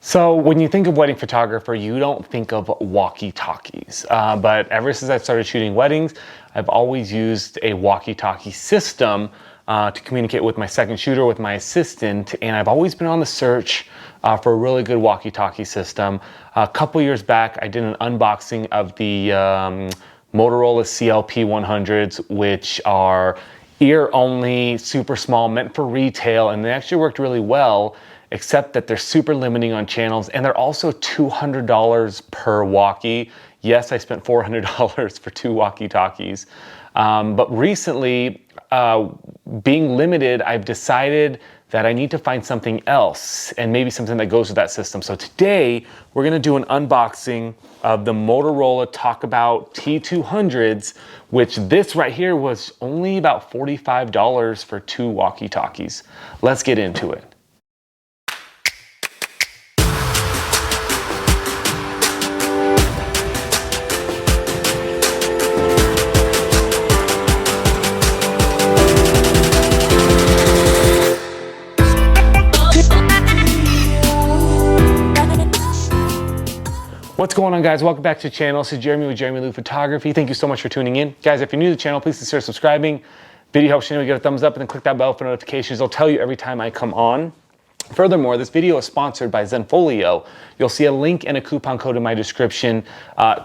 So when you think of wedding photographer, you don't think of walkie-talkies. But ever since I started shooting weddings, I've always used a walkie-talkie system to communicate with my second shooter, with my assistant, and I've always been on the search for a really good walkie-talkie system. A couple years back, I did an unboxing of the Motorola CLP100s, which are ear-only, super small, meant for retail, and they actually worked really well, except that they're super limiting on channels, and they're also $200 per walkie. Yes, I spent $400 for 2 walkie-talkies. But recently, being limited, I've decided that I need to find something else, and maybe something that goes with that system. So today, we're gonna do an unboxing of the Motorola Talkabout T200s, which this right here was only about $45 for 2 walkie-talkies. Let's get into it. What's going on, guys? Welcome back to the channel. This is Jeramie with Jeramie Photography. Thank you so much for tuning in. Guys, if you're new to the channel, please consider subscribing. Video helps the channel, give it a thumbs up, and then click that bell for notifications. It'll tell you every time I come on. Furthermore, this video is sponsored by Zenfolio. You'll see a link and a coupon code in my description.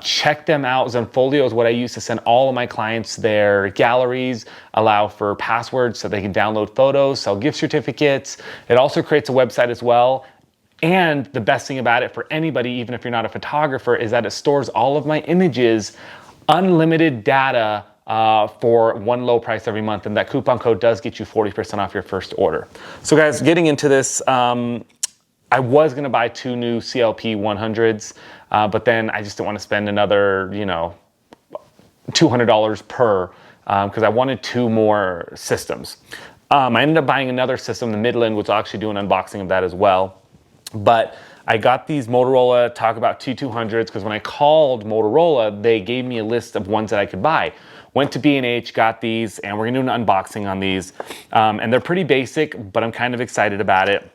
Check them out. Zenfolio is what I use to send all of my clients their galleries, allow for passwords so they can download photos, sell gift certificates. It also creates a website as well. And the best thing about it for anybody, even if you're not a photographer, is that it stores all of my images, unlimited data for one low price every month. And that coupon code does get you 40% off your first order. So guys, getting into this, I was gonna buy 2 new CLP 100s, but then I just didn't want to spend another, $200 per, because I wanted 2 more systems. I ended up buying another system, the Midland, which I'll actually do an unboxing of that as well. But I got these Motorola Talkabout T200s because when I called Motorola, they gave me a list of ones that I could buy. Went to B&H, got these, and we're gonna do an unboxing on these. And they're pretty basic, but I'm kind of excited about it.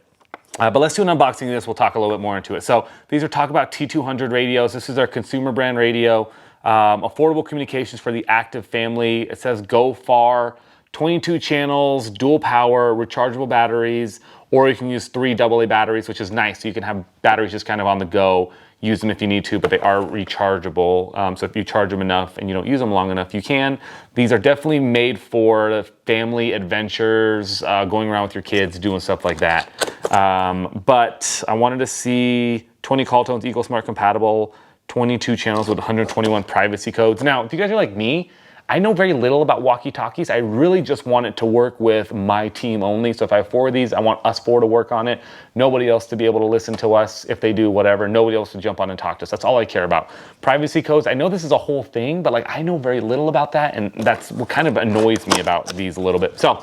But let's do an unboxing of this. We'll talk a little bit more into it. So these are Talkabout T200 radios. This is our consumer brand radio. Affordable communications for the active family. It says go far, 22 channels, dual power, rechargeable batteries, or you can use 3 AA batteries, which is nice. So you can have batteries just kind of on the go, use them if you need to, but they are rechargeable. So if you charge them enough and you don't use them long enough, you can. These are definitely made for family adventures, going around with your kids, doing stuff like that. But I wanted to see 20 call tones, EcoSmart compatible, 22 channels with 121 privacy codes. Now, if you guys are like me, I know very little about walkie-talkies. I really just want it to work with my team only. So if I have 4 of these, I want us 4 to work on it. Nobody else to be able to listen to us if they do whatever. Nobody else to jump on and talk to us. That's all I care about. Privacy codes, I know this is a whole thing, but I know very little about that, and that's what kind of annoys me about these a little bit. So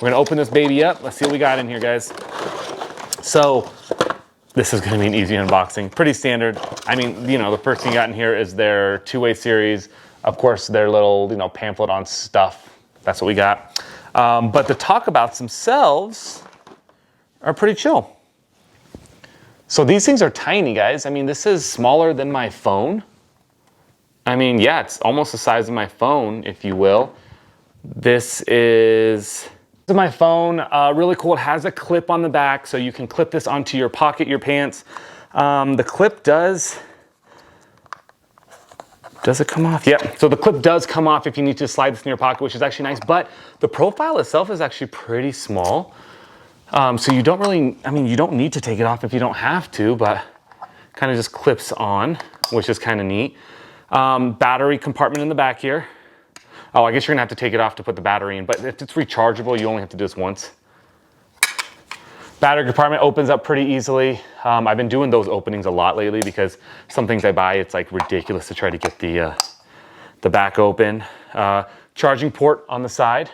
we're gonna open this baby up. Let's see what we got in here, guys. So this is gonna be an easy unboxing. Pretty standard. I mean, the first thing you got in here is their 2-way series. Of course, their little, pamphlet on stuff. That's what we got. But the Talkabouts themselves are pretty chill. So these things are tiny, guys. I mean, this is smaller than my phone. I mean, yeah, it's almost the size of my phone, if you will. This is my phone. Really cool. It has a clip on the back, so you can clip this onto your pocket, your pants. The clip does it come off? Yeah, so the clip does come off if you need to slide this in your pocket, which is actually nice, but the profile itself is actually pretty small. So you don't really, you don't need to take it off if you don't have to, but kind of just clips on, which is kind of neat. Battery compartment in the back here. Oh, I guess you're gonna have to take it off to put the battery in, but if it's rechargeable, you only have to do this once. Battery compartment opens up pretty easily. I've been doing those openings a lot lately because some things I buy, it's like ridiculous to try to get the back open. Charging port on the side,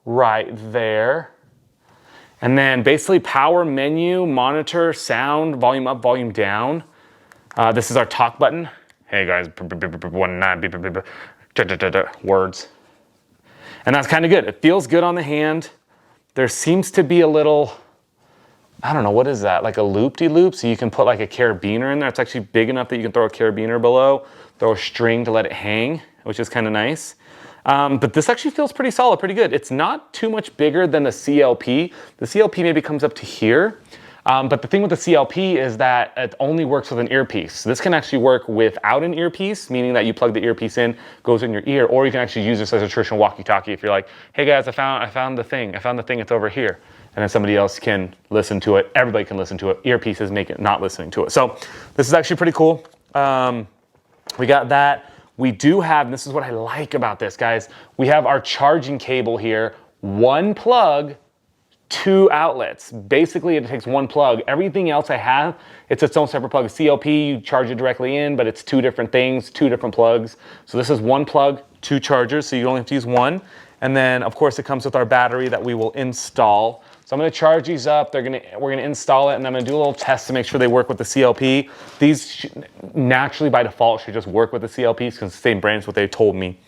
right there. And then basically power menu, monitor, sound, volume up, volume down. This is our talk button. Hey guys, words. And that's kind of good. It feels good on the hand. There seems to be a little I don't know, what is that? Like a loop-de-loop, so you can put like a carabiner in there. It's actually big enough that you can throw a carabiner below, throw a string to let it hang, which is kind of nice. But this actually feels pretty solid, pretty good. It's not too much bigger than the CLP. The CLP maybe comes up to here. But the thing with the CLP is that it only works with an earpiece. So this can actually work without an earpiece, meaning that you plug the earpiece in, goes in your ear, or you can actually use this as a traditional walkie-talkie if you're like, hey guys, I found the thing, it's over here. And then somebody else can listen to it. Everybody can listen to it. Earpieces make it not listening to it. So this is actually pretty cool. We got that. We do have, and this is what I like about this, guys. We have our charging cable here. One plug, 2 outlets. Basically, it takes one plug. Everything else I have, it's its own separate plug. CLP, you charge it directly in, but it's 2 different things, 2 different plugs. So this is one plug, 2 chargers, so you only have to use one. And then, of course, it comes with our battery that we will install. So I'm gonna charge these up, we're gonna install it, and I'm gonna do a little test to make sure they work with the CLP. These naturally, by default, should just work with the CLPs because it's the same brand is what they told me.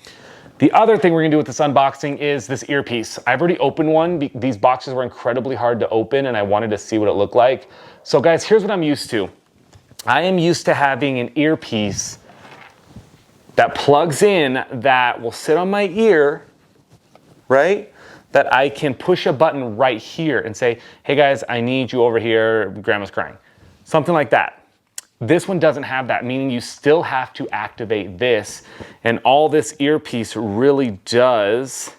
The other thing we're gonna do with this unboxing is this earpiece. I've already opened one. These boxes were incredibly hard to open and I wanted to see what it looked like. So guys, here's what I'm used to. I am used to having an earpiece that plugs in that will sit on my ear, right? That I can push a button right here and say, hey guys, I need you over here, grandma's crying. Something like that. This one doesn't have that, meaning you still have to activate this. And all this earpiece really does,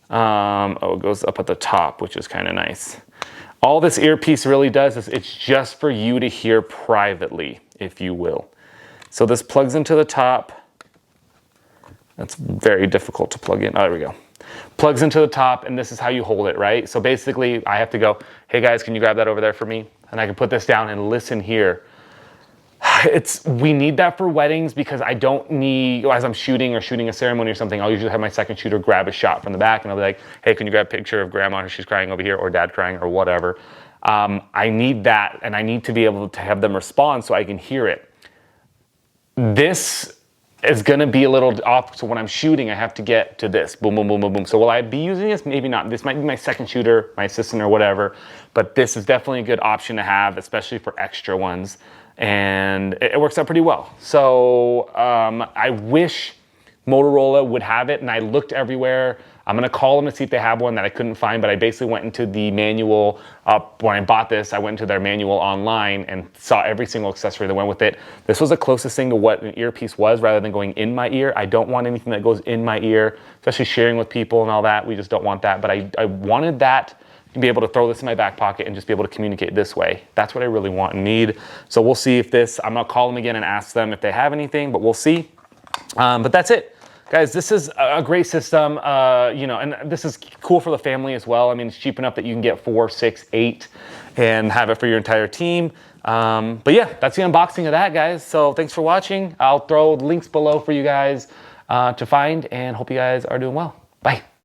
it goes up at the top, which is kind of nice. All this earpiece really does is it's just for you to hear privately, if you will. So this plugs into the top. That's very difficult to plug in. Oh, there we go. Plugs into the top, and this is how you hold it, right? So basically, I have to go, hey guys, can you grab that over there for me? And I can put this down and listen here. We need that for weddings because I don't need, as I'm shooting or shooting a ceremony or something, I'll usually have my second shooter grab a shot from the back and I'll be like, hey, can you grab a picture of grandma, she's crying over here, or dad crying or whatever. I need that, and I need to be able to have them respond so I can hear it. This is gonna be a little off, so when I'm shooting, I have to get to this, boom, boom, boom, boom, boom. So will I be using this? Maybe not. This might be my second shooter, my assistant or whatever, but this is definitely a good option to have, especially for extra ones. And it works out pretty well. So I wish Motorola would have it, and I looked everywhere. I'm gonna call them to see if they have one that I couldn't find, but I basically went into the manual. When I bought this, I went into their manual online and saw every single accessory that went with it. This was the closest thing to what an earpiece was rather than going in my ear. I don't want anything that goes in my ear, especially sharing with people and all that. We just don't want that, but I wanted that to be able to throw this in my back pocket and just be able to communicate this way. That's what I really want and need. So we'll see if this, I'm gonna call them again and ask them if they have anything, but we'll see. But that's it. Guys, this is a great system, you know, and this is cool for the family as well. I mean, it's cheap enough that you can get 4, 6, 8 and have it for your entire team. But yeah, that's the unboxing of that, guys. So thanks for watching. I'll throw links below for you guys to find, and hope you guys are doing well. Bye.